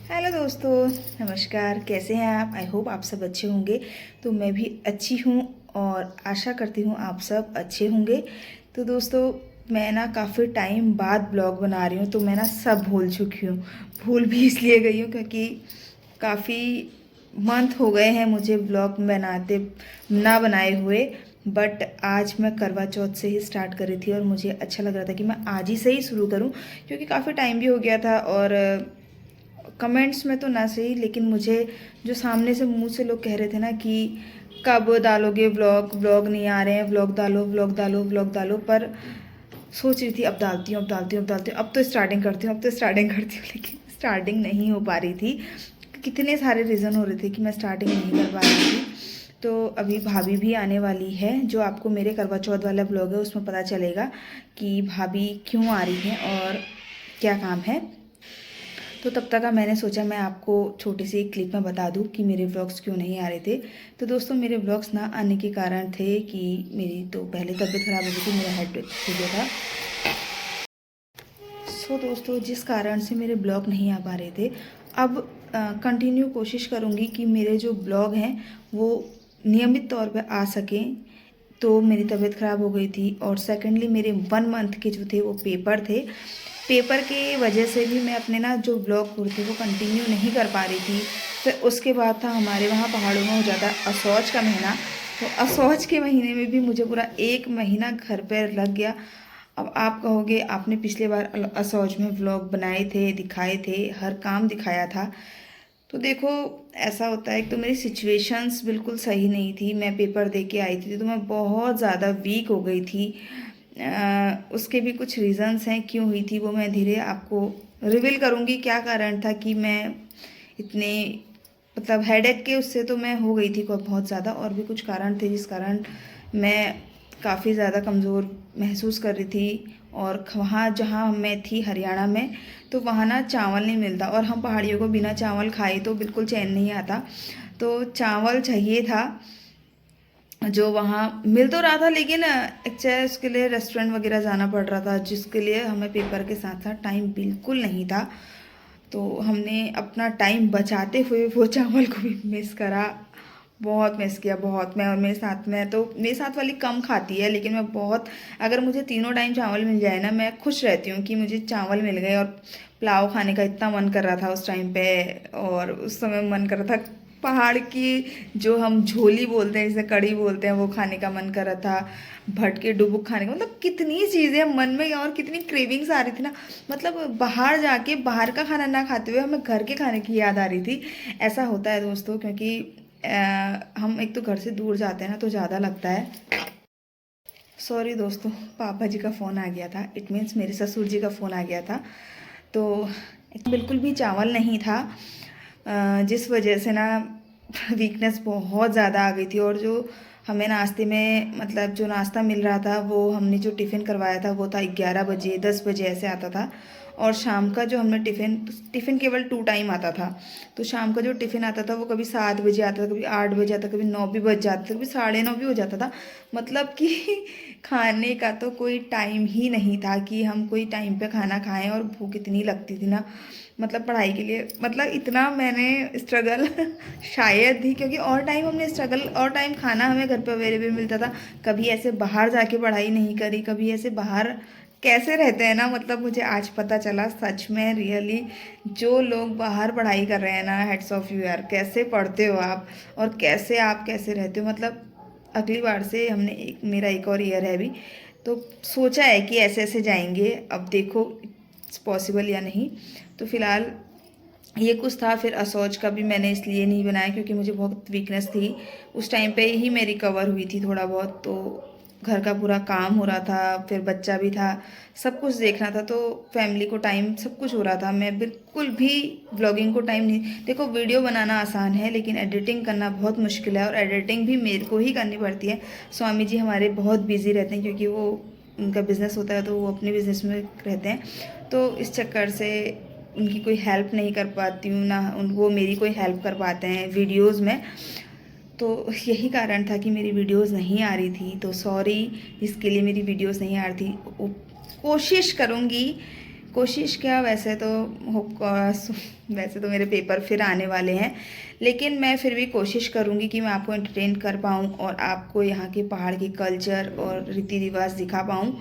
Hello दोस्तों, नमस्कार। कैसे हैं आप? आई होप आप सब अच्छे होंगे। तो मैं भी अच्छी हूँ और आशा करती हूँ आप सब अच्छे होंगे। तो दोस्तों, मैं ना काफ़ी टाइम बाद ब्लॉग बना रही हूँ, तो मैं ना सब भूल चुकी हूँ। भूल भी इसलिए गई हूँ क्योंकि काफ़ी मंथ हो गए हैं मुझे ब्लॉग बनाते ना बनाए हुए। बट आज मैं करवा चौथ से ही स्टार्ट कर रही थी और मुझे अच्छा लग रहा था कि मैं आज ही से ही शुरू करूं, क्योंकि काफ़ी टाइम भी हो गया था। और कमेंट्स में तो ना सही, लेकिन मुझे जो सामने से मुंह से लोग कह रहे थे ना कि कब डालोगे व्लॉग, व्लॉग नहीं आ रहे हैं, व्लॉग डालो, व्लॉग डालो, व्लॉग डालो। पर सोच रही थी अब डालती हूँ, अब डालती हूँ, अब डालती हूँ, अब तो स्टार्टिंग करती हूँ, अब तो स्टार्टिंग करती हूँ। लेकिन स्टार्टिंग नहीं हो पा रही थी। कितने सारे रीज़न हो रहे थे कि मैं स्टार्टिंग नहीं कर पा रही थी। तो अभी भाभी भी आने वाली है, जो आपको मेरे करवा चौथ वाला ब्लॉग है उसमें पता चलेगा कि भाभी क्यों आ रही हैं और क्या काम है। तो तब तक का मैंने सोचा मैं आपको छोटी सी एक क्लिप में बता दूं कि मेरे व्लॉग्स क्यों नहीं आ रहे थे। तो दोस्तों, मेरे व्लॉग्स ना आने के कारण थे कि मेरी तो पहले तबीयत ख़राब हो गई थी, मेरा हेड हो गया था। सो दोस्तों, जिस कारण से मेरे ब्लॉग नहीं आ पा रहे थे, अब कंटिन्यू कोशिश करूँगी कि मेरे जो ब्लॉग हैं वो नियमित तौर पे आ सकें। तो मेरी तबीयत ख़राब हो गई थी और सेकेंडली मेरे 1 मंथ के जो थे वो पेपर थे। पेपर के वजह से भी मैं अपने ना जो ब्लॉग थे वो कंटिन्यू नहीं कर पा रही थी। फिर उसके बाद था हमारे वहाँ पहाड़ों में हो जाता है असौज का महीना। तो असौज के महीने में भी मुझे पूरा 1 महीना घर पर लग गया। अब आप कहोगे आपने पिछले बार असौज में व्लॉग बनाए थे, दिखाए थे, हर काम दिखाया था। तो देखो, ऐसा होता है, एक तो मेरी सिचुएशंस बिल्कुल सही नहीं थी। मैं पेपर दे के आई थी तो मैं बहुत ज़्यादा वीक हो गई थी। उसके भी कुछ रीज़न्स हैं क्यों हुई थी, वो मैं धीरे आपको रिवील करूँगी क्या कारण था कि मैं इतने मतलब हेडेक के उससे तो मैं हो गई थी बहुत ज़्यादा। और भी कुछ कारण थे जिस कारण मैं काफ़ी ज़्यादा कमज़ोर महसूस कर रही थी। और वहाँ जहाँ मैं थी हरियाणा में, तो वहाँ ना चावल नहीं मिलता और हम पहाड़ियों को बिना चावल खाए तो बिल्कुल चैन नहीं आता। तो चावल चाहिए था, जो वहाँ मिल तो रहा था, लेकिन एक्चुअली उसके लिए रेस्टोरेंट वगैरह जाना पड़ रहा था, जिसके लिए हमें पेपर के साथ साथ टाइम बिल्कुल नहीं था। तो हमने अपना टाइम बचाते हुए वो चावल को भी मिस करा। बहुत मिस किया, बहुत। मैं और मेरे साथ में, तो मेरे साथ वाली कम खाती है, लेकिन मैं बहुत, अगर मुझे तीनों टाइम चावल मिल जाए ना, मैं खुश रहती हूँ कि मुझे चावल मिल गए। और पुलाव खाने का इतना मन कर रहा था उस टाइम पे। और उस समय मन कर रहा था पहाड़ की जो हम झोली बोलते हैं, जिसे कड़ी बोलते हैं, वो खाने का मन कर रहा था। भटके डुबुक खाने का, मतलब कितनी चीज़ें मन में और कितनी क्रेविंग्स आ रही थी ना। मतलब बाहर जाके बाहर का खाना ना खाते हुए हमें घर के खाने की याद आ रही थी। ऐसा होता है दोस्तों, क्योंकि हम एक तो घर से दूर जाते हैं ना, तो ज़्यादा लगता है। सॉरी दोस्तों, पापा जी का फ़ोन आ गया था, इट मीन्स मेरे ससुर जी का फ़ोन आ गया था। तो बिल्कुल भी चावल नहीं था, जिस वजह से ना वीकनेस बहुत ज़्यादा आ गई थी। और जो हमें नाश्ते में, मतलब जो नाश्ता मिल रहा था, वो हमने जो टिफ़िन करवाया था वो था 11 बजे, 10 बजे ऐसे आता था। और शाम का जो हमने टिफ़िन केवल 2 टाइम आता था। तो शाम का जो टिफ़िन आता था वो कभी 7 बजे आता था, कभी 8 बजे आता था, कभी 9 भी बज जाता था, कभी 9:30 भी हो जाता था। मतलब कि खाने का तो कोई टाइम ही नहीं था कि हम कोई टाइम पे खाना खाएं। और भूख इतनी लगती थी ना, मतलब पढ़ाई के लिए, मतलब इतना मैंने स्ट्रगल शायद ही, क्योंकि और टाइम हमने स्ट्रगल, और टाइम खाना हमें घर पे अवेलेबल मिलता था। कभी ऐसे बाहर जाके पढ़ाई नहीं करी, कभी ऐसे बाहर कैसे रहते हैं ना, मतलब मुझे आज पता चला सच में, रियली जो लोग बाहर पढ़ाई कर रहे हैं ना, हेड्स ऑफ यू यार, कैसे पढ़ते हो आप और कैसे आप कैसे रहते हो। मतलब अगली बार से हमने मेरा एक और ईयर है अभी, तो सोचा है कि ऐसे ऐसे जाएंगे। अब देखो इट्स पॉसिबल या नहीं। तो फिलहाल ये कुछ था। फिर असौज का भी मैंने इसलिए नहीं बनाया क्योंकि मुझे बहुत वीकनेस थी। उस टाइम पे ही मैं रिकवर हुई थी थोड़ा बहुत। तो घर का पूरा काम हो रहा था, फिर बच्चा भी था, सब कुछ देखना था, तो फैमिली को टाइम, सब कुछ हो रहा था। मैं बिल्कुल भी ब्लॉगिंग को टाइम नहीं, देखो वीडियो बनाना आसान है लेकिन एडिटिंग करना बहुत मुश्किल है, और एडिटिंग भी मेरे को ही करनी पड़ती है। स्वामी जी हमारे बहुत बिजी रहते हैं, क्योंकि वो, उनका बिज़नेस होता है तो वो अपने बिज़नेस में रहते हैं। तो इस चक्कर से उनकी कोई हेल्प नहीं कर पाती हूँ ना, वो मेरी कोई हेल्प कर पाते हैं वीडियोज़ में। तो यही कारण था कि मेरी वीडियोज़ नहीं आ रही थी। तो सॉरी इसके लिए, मेरी वीडियोज़ नहीं आ रही थी। कोशिश करूँगी, कोशिश क्या, वैसे तो वैसे तो मेरे पेपर फिर आने वाले हैं, लेकिन मैं फिर भी कोशिश करूँगी कि मैं आपको एंटरटेन कर पाऊँ और आपको यहाँ के पहाड़ के कल्चर और रीति रिवाज दिखा पाऊँ,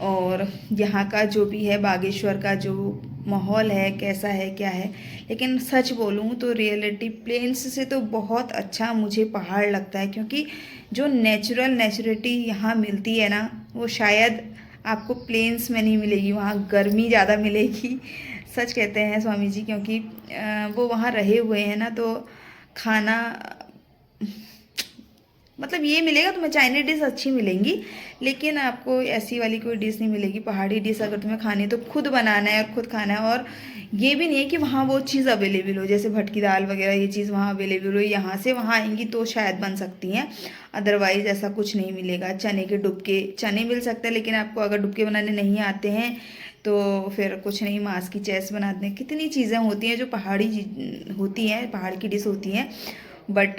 और यहाँ का जो भी है बागेश्वर का जो माहौल है कैसा है क्या है। लेकिन सच बोलूँ तो रियलिटी प्लेन्स से तो बहुत अच्छा मुझे पहाड़ लगता है, क्योंकि जो नेचुरलिटी यहाँ मिलती है ना, वो शायद आपको प्लेन्स में नहीं मिलेगी। वहाँ गर्मी ज़्यादा मिलेगी, सच कहते हैं स्वामी जी, क्योंकि वो वहाँ रहे हुए हैं ना, तो खाना मतलब ये मिलेगा तुम्हें, चाइनीज डिश अच्छी मिलेंगी, लेकिन आपको ऐसी वाली कोई डिश नहीं मिलेगी। पहाड़ी डिश अगर तुम्हें खानी है तो खुद बनाना है और खुद खाना है। और ये भी नहीं है कि वहाँ वो चीज़ अवेलेबल हो, जैसे भटकी दाल वगैरह ये चीज़ वहाँ अवेलेबल हो, यहाँ से वहाँ आएंगी तो शायद बन सकती हैं, अदरवाइज़ ऐसा कुछ नहीं मिलेगा। चने के डुबके, चने मिल सकते हैं, लेकिन आपको अगर डुबके बनाने नहीं आते हैं तो फिर कुछ नहीं, मांस की चेस्ट बनाते हैं। कितनी चीज़ें होती हैं जो पहाड़ी होती हैं, पहाड़ की डिश होती हैं, बट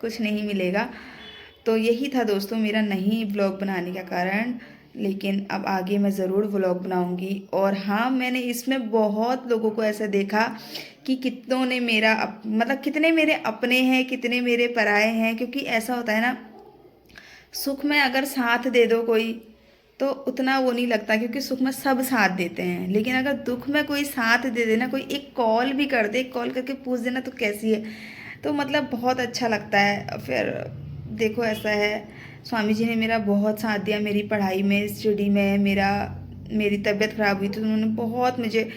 कुछ नहीं मिलेगा। तो यही था दोस्तों मेरा नहीं व्लॉग बनाने का कारण, लेकिन अब आगे मैं ज़रूर व्लॉग बनाऊंगी। और हाँ, मैंने इसमें बहुत लोगों को ऐसा देखा कि कितनों ने मेरा मतलब कितने मेरे अपने हैं, कितने मेरे पराए हैं, क्योंकि ऐसा होता है ना, सुख में अगर साथ दे दो कोई तो उतना वो नहीं लगता, क्योंकि सुख में सब साथ देते हैं, लेकिन अगर दुख में कोई साथ दे देना, कोई एक कॉल भी कर दे, एक कॉल करके पूछ देना तो कैसी है, तो मतलब बहुत अच्छा लगता है। फिर देखो ऐसा है, स्वामी जी ने मेरा बहुत साथ दिया मेरी पढ़ाई में, स्टडी में। मेरी तबीयत ख़राब हुई तो उन्होंने बहुत मुझे,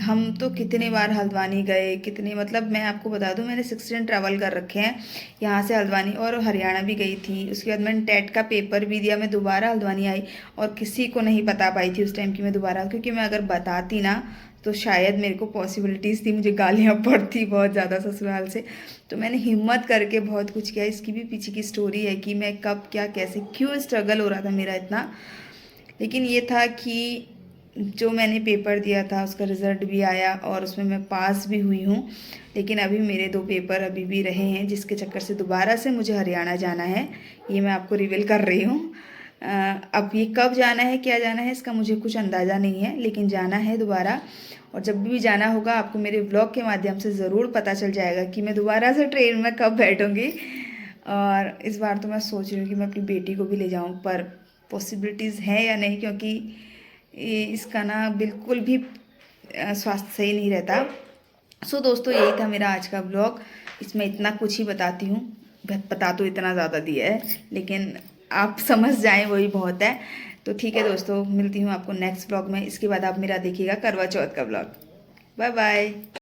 हम तो कितने बार हल्द्वानी गए, कितने, मतलब मैं आपको बता दूं मैंने 16 ट्रैवल कर रखे हैं यहाँ से हल्द्वानी, और हरियाणा भी गई थी। उसके बाद मैंने टेट का पेपर भी दिया, मैं दोबारा हल्द्वानी आई, और किसी को नहीं बता पाई थी उस टाइम की मैं दोबारा, क्योंकि मैं अगर बताती ना तो शायद मेरे को पॉसिबिलिटीज़ थी, मुझे गालियाँ पड़ती बहुत ज़्यादा ससुराल से। तो मैंने हिम्मत करके बहुत कुछ किया। इसकी भी पीछे की स्टोरी है कि मैं कब क्या कैसे क्यों स्ट्रगल हो रहा था मेरा इतना, लेकिन ये था कि जो मैंने पेपर दिया था उसका रिज़ल्ट भी आया और उसमें मैं पास भी हुई हूँ। लेकिन अभी मेरे 2 पेपर अभी भी रहे हैं, जिसके चक्कर से दोबारा से मुझे हरियाणा जाना है, ये मैं आपको रिवील कर रही हूँ। अब ये कब जाना है क्या जाना है इसका मुझे कुछ अंदाज़ा नहीं है, लेकिन जाना है दोबारा। और जब भी जाना होगा आपको मेरे ब्लॉग के माध्यम से ज़रूर पता चल जाएगा कि मैं दोबारा से ट्रेन में कब बैठूँगी। और इस बार तो मैं सोच रही हूँ कि मैं अपनी बेटी को भी ले जाऊँ, पर पॉसिबिलिटीज़ हैं या नहीं, क्योंकि इसका ना बिल्कुल भी स्वास्थ्य सही नहीं रहता। सो दोस्तों यही था मेरा आज का ब्लॉग, इसमें इतना कुछ ही बताती हूँ, बता तो इतना ज़्यादा दिया है, लेकिन आप समझ जाएं वही बहुत है। तो ठीक है दोस्तों, मिलती हूँ आपको नेक्स्ट ब्लॉग में। इसके बाद आप मेरा देखिएगा करवा चौथ का ब्लॉग। Bye bye.